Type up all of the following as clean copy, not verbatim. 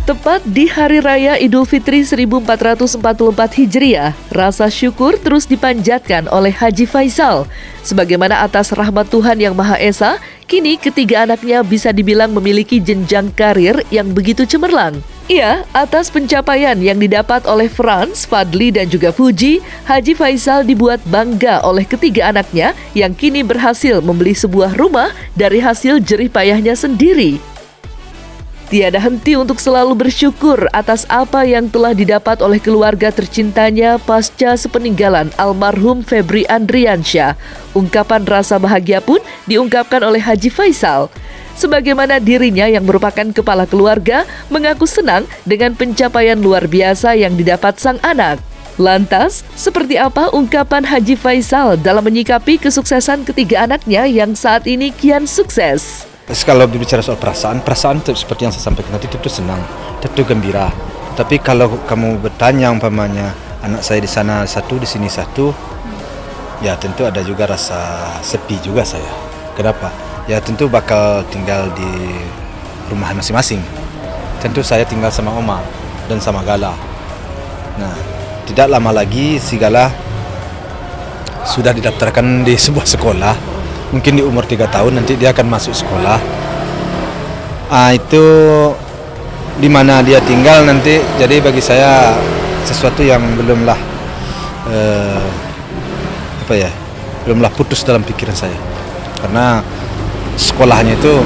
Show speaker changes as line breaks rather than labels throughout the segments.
Tepat di Hari Raya Idul Fitri 1444 Hijriah, rasa syukur terus dipanjatkan oleh Haji Faisal. Sebagaimana atas rahmat Tuhan Yang Maha Esa, kini ketiga anaknya bisa dibilang memiliki jenjang karir yang begitu cemerlang. Iya, atas pencapaian yang didapat oleh Franz, Fadli, dan juga Fuji, Haji Faisal dibuat bangga oleh ketiga anaknya yang kini berhasil membeli sebuah rumah dari hasil jerih payahnya sendiri. Tiada henti untuk selalu bersyukur atas apa yang telah didapat oleh keluarga tercintanya pasca sepeninggalan almarhum Febri Andriansyah. Ungkapan rasa bahagia pun diungkapkan oleh Haji Faisal. Sebagaimana dirinya yang merupakan kepala keluarga mengaku senang dengan pencapaian luar biasa yang didapat sang anak. Lantas, seperti apa ungkapan Haji Faisal dalam menyikapi kesuksesan ketiga anaknya yang saat ini kian sukses?
Kalau berbicara soal perasaan itu seperti yang saya sampaikan tadi, tentu senang, tentu gembira. Tapi kalau kamu bertanya umpamanya anak saya di sana satu, di sini satu, ya tentu ada juga rasa sepi juga saya. Kenapa? Ya tentu bakal tinggal di rumah masing-masing. Tentu saya tinggal sama Oma dan sama Gala. Nah, tidak lama lagi si Gala sudah didaftarkan di sebuah sekolah. Mungkin di umur 3 tahun nanti dia akan masuk sekolah. Itu di mana dia tinggal nanti. Jadi bagi saya sesuatu yang belumlah belumlah putus dalam pikiran saya. Karena sekolahnya itu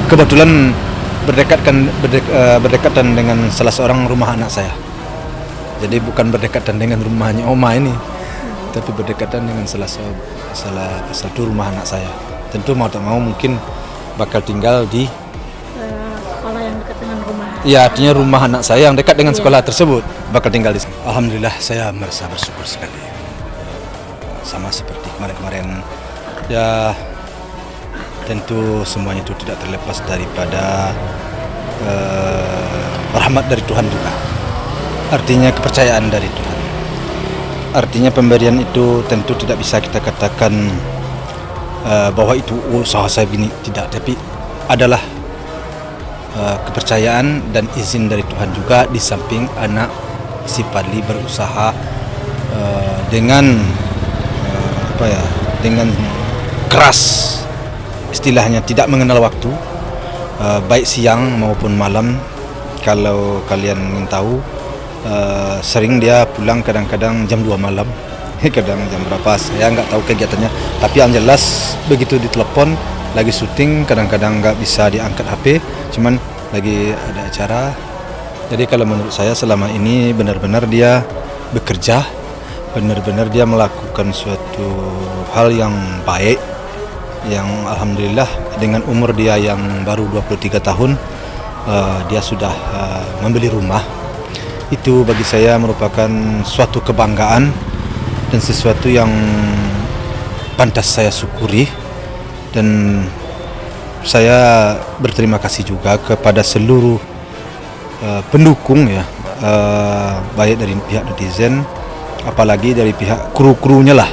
kebetulan berdekatan dengan salah seorang rumah anak saya. Jadi bukan berdekatan dengan rumahnya Oma ini, tapi berdekatan dengan salah satu rumah anak saya. Tentu mau tak mau mungkin bakal tinggal di
sekolah yang dekat dengan rumah.
Ya, artinya rumah anak saya yang dekat dengan sekolah tersebut bakal tinggal di sana. Alhamdulillah, saya merasa bersyukur sekali. Sama seperti kemarin-kemarin. Ya, tentu semuanya itu tidak terlepas daripada rahmat dari Tuhan juga. Artinya kepercayaan dari Tuhan. Artinya pemberian itu tentu tidak bisa kita katakan bahwa itu usaha saya ini, tidak, tapi adalah kepercayaan dan izin dari Tuhan juga, di samping anak si Fadli berusaha dengan dengan keras, istilahnya tidak mengenal waktu, baik siang maupun malam. Kalau kalian ingin tahu, sering dia pulang kadang-kadang jam 2 malam, kadang jam berapa, saya nggak tahu kegiatannya. Tapi yang jelas begitu ditelepon lagi syuting, kadang-kadang nggak bisa diangkat HP, cuman lagi ada acara. Jadi kalau menurut saya selama ini benar-benar dia bekerja, benar-benar dia melakukan suatu hal yang baik, yang alhamdulillah dengan umur dia yang baru 23 tahun, dia sudah membeli rumah. Itu bagi saya merupakan suatu kebanggaan dan sesuatu yang pantas saya syukuri. Dan saya berterima kasih juga kepada seluruh pendukung ya, baik dari pihak netizen, apalagi dari pihak kru-krunya lah,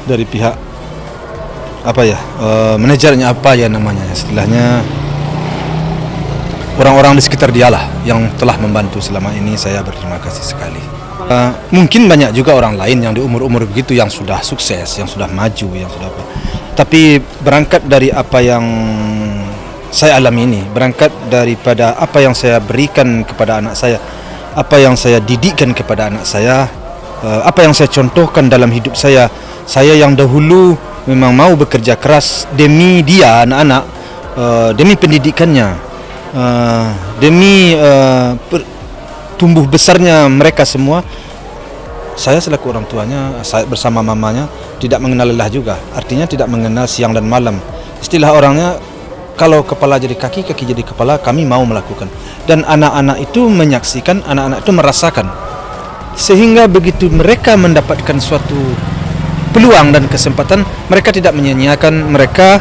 dari pihak manajernya, istilahnya orang-orang di sekitar dialah yang telah membantu selama ini. Saya berterima kasih sekali. Mungkin banyak juga orang lain yang di umur-umur begitu yang sudah sukses, yang sudah maju, yang sudah apa. Tapi berangkat dari apa yang saya alami ini, berangkat daripada apa yang saya berikan kepada anak saya, apa yang saya didikkan kepada anak saya, apa yang saya contohkan dalam hidup saya yang dahulu memang mau bekerja keras demi dia, anak-anak, demi pendidikannya, demi tumbuh besarnya mereka semua. Saya selaku orang tuanya, saya bersama mamanya tidak mengenal lelah juga. Artinya tidak mengenal siang dan malam. Istilah orangnya, kalau kepala jadi kaki, kaki jadi kepala, kami mau melakukan. Dan anak-anak itu menyaksikan, anak-anak itu merasakan. Sehingga begitu mereka mendapatkan suatu peluang dan kesempatan, mereka tidak menyia-nyiakan, mereka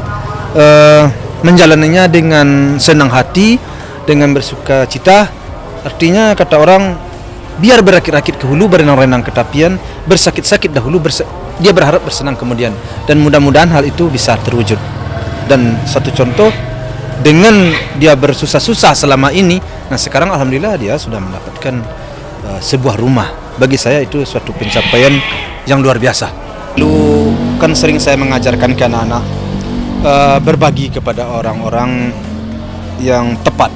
menjalaninya dengan senang hati, dengan bersuka cita. Artinya kata orang, biar berakit-rakit ke hulu, berenang-renang ke tapian, bersakit-sakit dahulu, dia berharap bersenang kemudian, dan mudah-mudahan hal itu bisa terwujud. Dan satu contoh, dengan dia bersusah-susah selama ini, nah sekarang alhamdulillah dia sudah mendapatkan sebuah rumah. Bagi saya itu suatu pencapaian yang luar biasa. Dulu kan sering saya mengajarkan ke anak-anak berbagi kepada orang-orang yang tepat.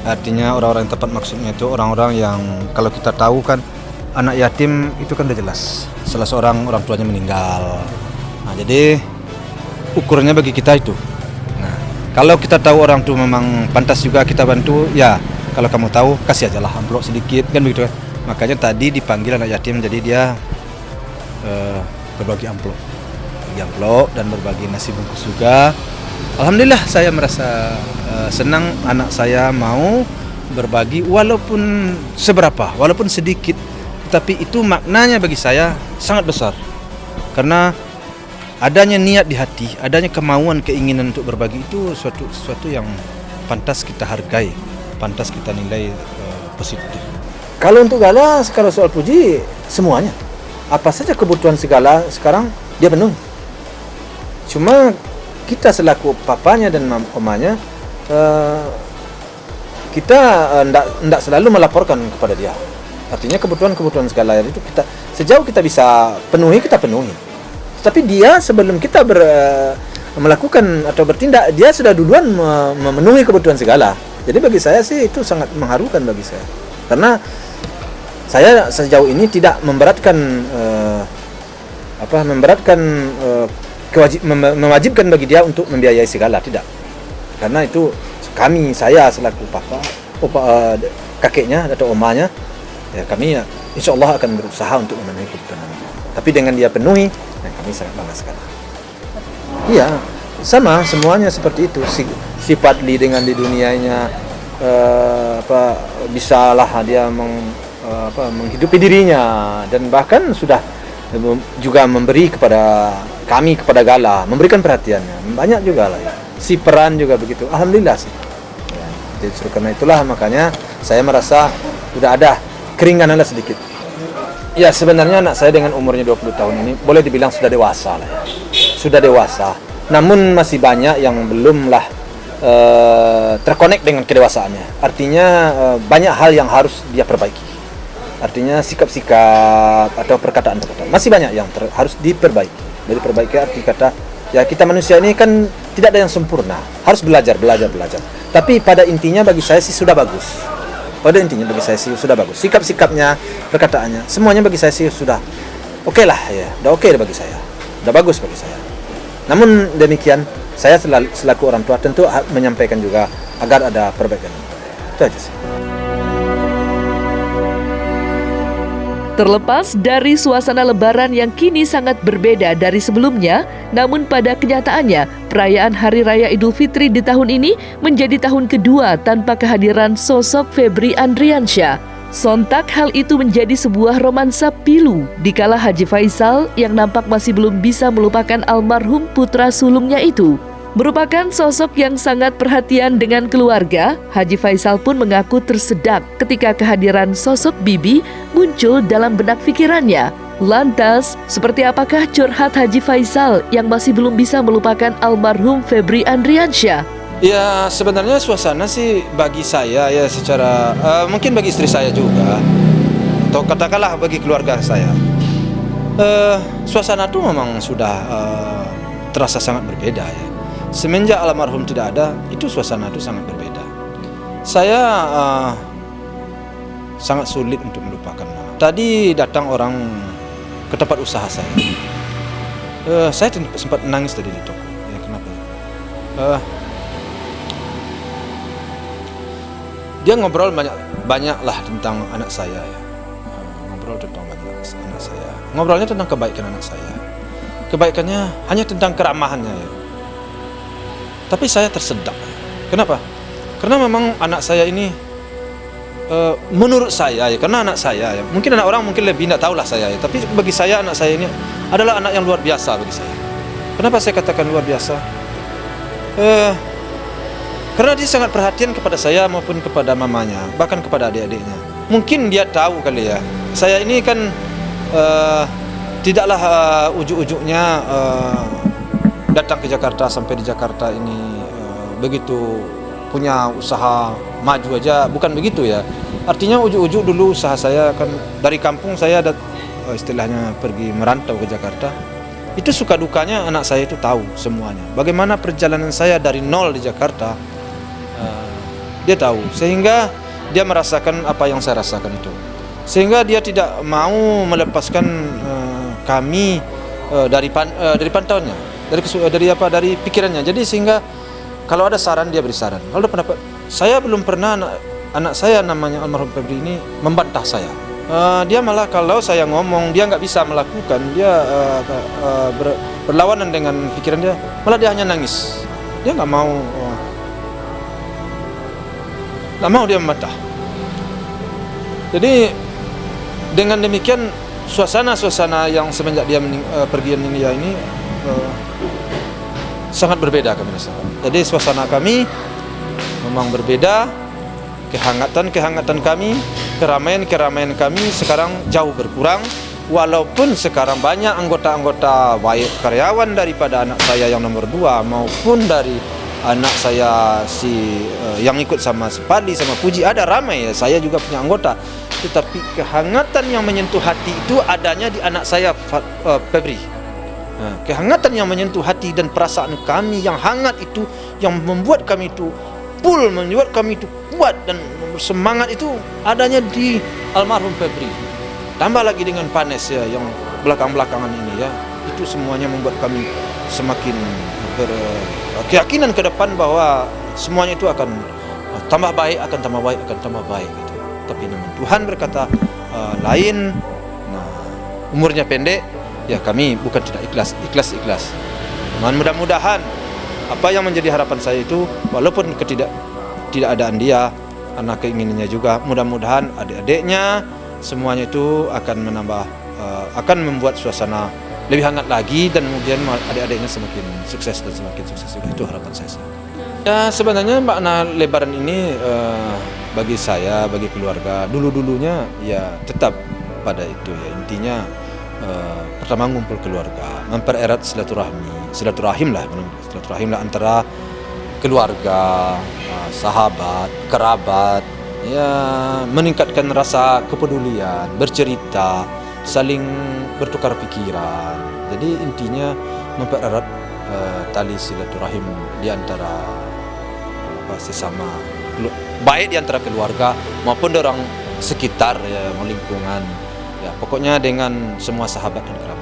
Artinya orang-orang yang tepat maksudnya itu orang-orang yang kalau kita tahu kan anak yatim itu kan udah jelas salah seorang orang tuanya meninggal. Nah, jadi ukurannya bagi kita itu. Nah, kalau kita tahu orang tua memang pantas juga kita bantu, ya kalau kamu tahu kasih aja lah amplop sedikit kan begitu kan. Makanya tadi dipanggil anak yatim, jadi dia berbagi amplop dan berbagi nasi bungkus juga. Alhamdulillah saya merasa senang anak saya mau berbagi walaupun seberapa, walaupun sedikit, tapi itu maknanya bagi saya sangat besar. Karena adanya niat di hati, adanya kemauan, keinginan untuk berbagi itu sesuatu yang pantas kita hargai, pantas kita nilai positif. Kalau untuk Gala, kalau soal puji, semuanya. Apa saja kebutuhan segala sekarang dia penuhi. Cuma kita selaku papanya dan mamanya, kita tidak selalu melaporkan kepada dia. Artinya kebutuhan segala itu kita sejauh kita bisa penuhi, kita penuhi. Tapi dia sebelum kita melakukan atau bertindak, dia sudah duluan memenuhi kebutuhan segala. Jadi bagi saya sih itu sangat mengharukan bagi saya. Karena saya sejauh ini tidak mewajibkan bagi dia untuk membiayai segala, tidak. Karena itu saya selaku kakeknya atau omanya, ya kami insya Allah akan berusaha untuk memenuhi kebutuhan. Tapi dengan dia penuhi, kami sangat bangga sekali. Iya, sama semuanya seperti itu. Sifat Li dengan di dunianya, bisalah dia menghidupi dirinya, dan bahkan sudah juga memberi kepada kami, kepada Gala, memberikan perhatiannya banyak juga lah. Si Peran juga begitu, alhamdulillah sih. Ya, justru karena itulah makanya saya merasa sudah ada keringanan lah sedikit. Ya sebenarnya anak saya dengan umurnya 20 tahun ini boleh dibilang sudah dewasa lah ya. Sudah dewasa. Namun masih banyak yang belum lah terkonek dengan kedewasaannya. Artinya banyak hal yang harus dia perbaiki. Artinya sikap-sikap atau perkataan-perkataan masih banyak yang harus diperbaiki. Dari perbaiki arti kata, ya kita manusia ini kan tidak ada yang sempurna. Harus belajar. Tapi pada intinya bagi saya sih sudah bagus. Pada intinya bagi saya sih sudah bagus. Sikap-sikapnya, perkataannya, semuanya bagi saya sih sudah oke lah ya. Udah oke bagi saya. Udah bagus bagi saya. Namun demikian, saya selaku orang tua tentu menyampaikan juga agar ada perbaikan. Itu aja sih.
Terlepas dari suasana Lebaran yang kini sangat berbeda dari sebelumnya, namun pada kenyataannya, perayaan Hari Raya Idul Fitri di tahun ini menjadi tahun kedua tanpa kehadiran sosok Febri Andriansyah. Sontak hal itu menjadi sebuah romansa pilu dikala Haji Faisal yang nampak masih belum bisa melupakan almarhum putra sulungnya itu. Merupakan sosok yang sangat perhatian dengan keluarga, Haji Faisal pun mengaku tersedak ketika kehadiran sosok Bibi muncul dalam benak pikirannya. Lantas, seperti apakah curhat Haji Faisal yang masih belum bisa melupakan almarhum Febri Andriansyah?
Ya sebenarnya suasana sih bagi saya ya secara mungkin bagi istri saya juga, atau katakanlah bagi keluarga saya, suasana itu memang sudah terasa sangat berbeda ya. Semenjak almarhum tidak ada, itu suasana itu sangat berbeda. Saya sangat sulit untuk melupakan mama. Tadi datang orang ke tempat usaha saya. Saya sempat menangis tadi di toko. Ya, kenapa? Dia ngobrol banyak lah tentang anak saya. Ya. Ngobrol tentang banyak anak saya. Ngobrolnya tentang kebaikan anak saya. Kebaikannya hanya tentang keramahannya. Ya. Tapi saya tersedak. Kenapa? Karena memang anak saya ini, menurut saya ya, karena anak saya ya, mungkin anak orang mungkin lebih tidak tahulah saya ya, tapi bagi saya anak saya ini adalah anak yang luar biasa bagi saya. Kenapa saya katakan luar biasa? Karena dia sangat perhatian kepada saya maupun kepada mamanya, bahkan kepada adik-adiknya. Mungkin dia tahu kali ya, saya ini kan tidaklah ujuk-ujuknya datang ke Jakarta, sampai di Jakarta ini begitu punya usaha maju aja, bukan begitu ya. Artinya ujuk-ujuk dulu usaha saya kan dari kampung, saya istilahnya pergi merantau ke Jakarta. Itu suka dukanya anak saya itu tahu semuanya. Bagaimana perjalanan saya dari nol di Jakarta, dia tahu, sehingga dia merasakan apa yang saya rasakan itu. Sehingga dia tidak mau melepaskan kami dari pantauannya, dari pikirannya. Jadi sehingga kalau ada saran dia beri saran. Kalau ada pendapat, saya belum pernah anak saya namanya almarhum Febri ini membantah saya. Dia malah kalau saya ngomong dia nggak bisa melakukan, dia berlawanan dengan pikiran dia, malah dia hanya nangis. Dia nggak mau dia membantah. Jadi dengan demikian suasana yang semenjak dia pergi India ini sangat berbeda kami rasakan. Jadi suasana kami memang berbeda, kehangatan kami, keramaian kami sekarang jauh berkurang. Walaupun sekarang banyak anggota-anggota, baik karyawan daripada anak saya yang nomor 2 maupun dari anak saya yang ikut sama Padi sama Puji, ada ramai ya, saya juga punya anggota. Tetapi kehangatan yang menyentuh hati itu adanya di anak saya Febri. Kehangatan yang menyentuh hati dan perasaan kami yang hangat itu, yang membuat kami itu membuat kami itu kuat dan semangat, itu adanya di almarhum Febri. Tambah lagi dengan Panes ya, yang belakang-belakangan ini ya, itu semuanya membuat kami semakin berkeyakinan ke depan bahwa semuanya itu akan tambah baik gitu. Tapi namun Tuhan berkata lain. Nah, umurnya pendek, ya kami bukan tidak ikhlas. Mudah-mudahan apa yang menjadi harapan saya itu, walaupun ketidakadaan dia, anak keinginannya juga, mudah-mudahan adik-adiknya semuanya itu akan membuat suasana lebih hangat lagi, dan kemudian adik-adiknya semakin sukses juga. Itu harapan saya. Ya sebenarnya makna Lebaran ini bagi saya, bagi keluarga, dulunya ya tetap pada itu ya, intinya pertama ngumpul keluarga, mempererat silaturahim lah antara keluarga, sahabat, kerabat, ya meningkatkan rasa kepedulian, bercerita, saling bertukar pikiran. Jadi intinya mempererat tali silaturahim di antara sesama, baik di antara keluarga maupun orang sekitar ya, lingkungan ya, pokoknya dengan semua sahabat dan kerabat.